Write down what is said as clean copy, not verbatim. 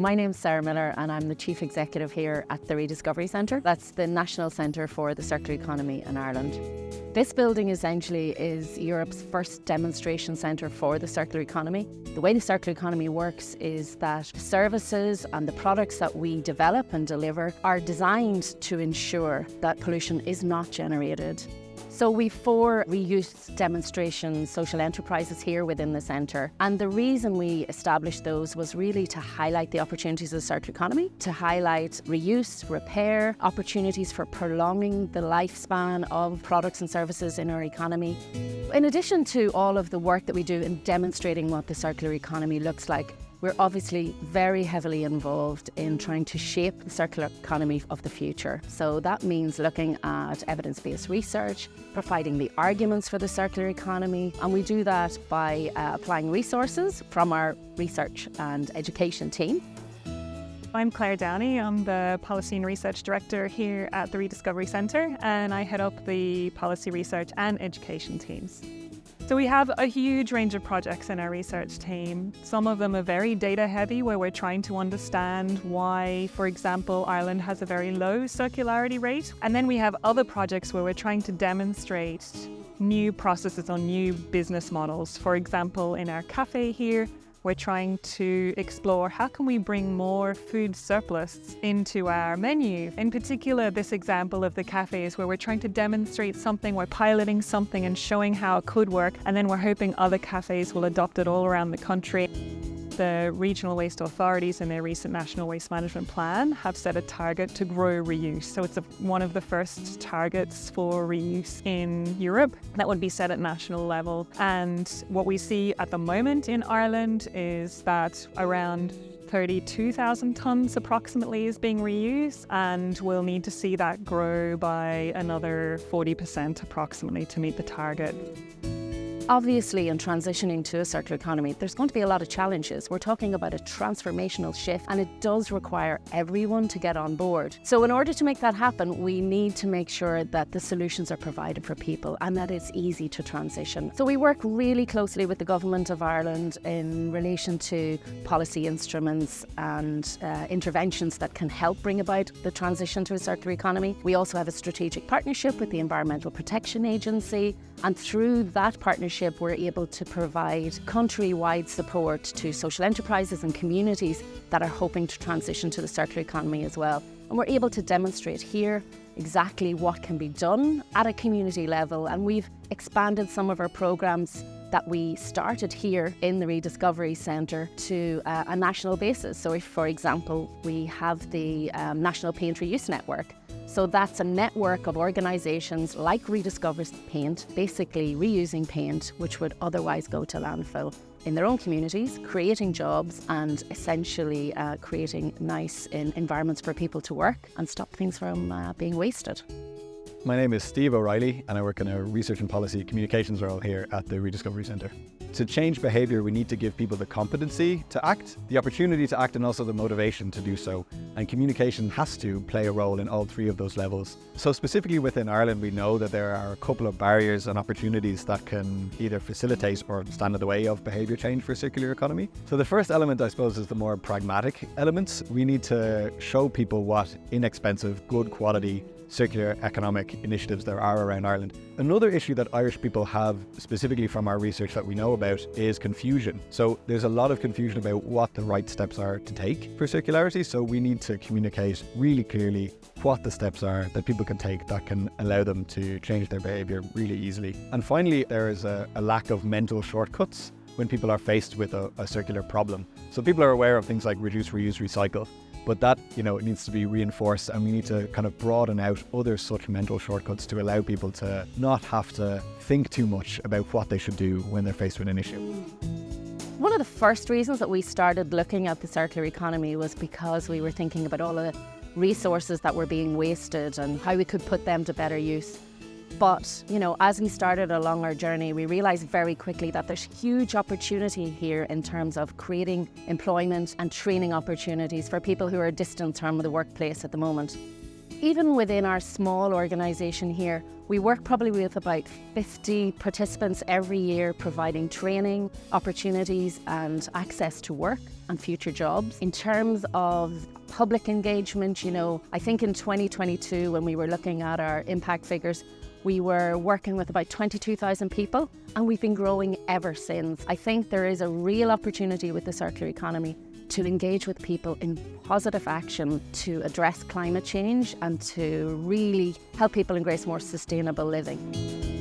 My name's Sarah Miller and I'm the Chief Executive here at the Rediscovery Centre. That's the National Centre for the Circular Economy in Ireland. This building essentially is Europe's first demonstration centre for the circular economy. The way the circular economy works is that services and the products that we develop and deliver are designed to ensure that pollution is not generated. So we've 4 reuse demonstration social enterprises here within the centre, and the reason we established those was really to highlight the opportunities of the circular economy, to highlight reuse, repair, opportunities for prolonging the lifespan of products and services in our economy. In addition to all of the work that we do in demonstrating what the circular economy looks like, we're obviously very heavily involved in trying to shape the circular economy of the future. So that means looking at evidence-based research, providing the arguments for the circular economy, and we do that by applying resources from our research and education team. I'm Claire Downey. I'm the Policy and Research Director here at the Rediscovery Centre, and I head up the policy research and education teams. So we have a huge range of projects in our research team. Some of them are very data heavy, where we're trying to understand why, for example, Ireland has a very low circularity rate. And then we have other projects where we're trying to demonstrate new processes or new business models. For example, in our cafe here, we're trying to explore how can we bring more food surplus into our menu. In particular, this example of the cafe is where we're trying to demonstrate something, we're piloting something and showing how it could work, and then we're hoping other cafes will adopt it all around the country. The regional waste authorities in their recent National Waste Management Plan have set a target to grow reuse. So it's one of the first targets for reuse in Europe that would be set at national level. And what we see at the moment in Ireland is that around 32,000 tonnes approximately is being reused, and we'll need to see that grow by another 40% approximately to meet the target. Obviously, in transitioning to a circular economy, there's going to be a lot of challenges. We're talking about a transformational shift, and it does require everyone to get on board. So in order to make that happen, we need to make sure that the solutions are provided for people and that it's easy to transition. So we work really closely with the Government of Ireland in relation to policy instruments and interventions that can help bring about the transition to a circular economy. We also have a strategic partnership with the Environmental Protection Agency, and through that partnership, we're able to provide country-wide support to social enterprises and communities that are hoping to transition to the circular economy as well. And we're able to demonstrate here exactly what can be done at a community level. And we've expanded some of our programs that we started here in the Rediscovery Centre to a national basis. So if, for example, we have the National Paint Reuse Network. So that's a network of organisations like Rediscover Paint, basically reusing paint which would otherwise go to landfill in their own communities, creating jobs and essentially creating nice environments for people to work and stop things from being wasted. My name is Steve O'Reilly and I work in a research and policy communications role here at the Rediscovery Centre. To change behaviour, we need to give people the competency to act, the opportunity to act, and also the motivation to do so. And communication has to play a role in all 3 of those levels. So specifically within Ireland, we know that there are a couple of barriers and opportunities that can either facilitate or stand in the way of behaviour change for a circular economy. So the first element, I suppose, is the more pragmatic elements. We need to show people what inexpensive, good quality circular economic initiatives there are around Ireland. Another issue that Irish people have, specifically from our research that we know about, is confusion. So there's a lot of confusion about what the right steps are to take for circularity. So we need to communicate really clearly what the steps are that people can take that can allow them to change their behaviour really easily. And finally, there is a lack of mental shortcuts when people are faced with a circular problem. So people are aware of things like reduce, reuse, recycle, but that, it needs to be reinforced, and we need to kind of broaden out other such mental shortcuts to allow people to not have to think too much about what they should do when they're faced with an issue. One of the first reasons that we started looking at the circular economy was because we were thinking about all the resources that were being wasted and how we could put them to better use. But, as we started along our journey, we realised very quickly that there's huge opportunity here in terms of creating employment and training opportunities for people who are distant from the workplace at the moment. Even within our small organisation here, we work probably with about 50 participants every year, providing training, opportunities and access to work and future jobs. In terms of public engagement, I think in 2022, when we were looking at our impact figures, we were working with about 22,000 people, and we've been growing ever since. I think there is a real opportunity with the circular economy to engage with people in positive action to address climate change and to really help people embrace more sustainable living.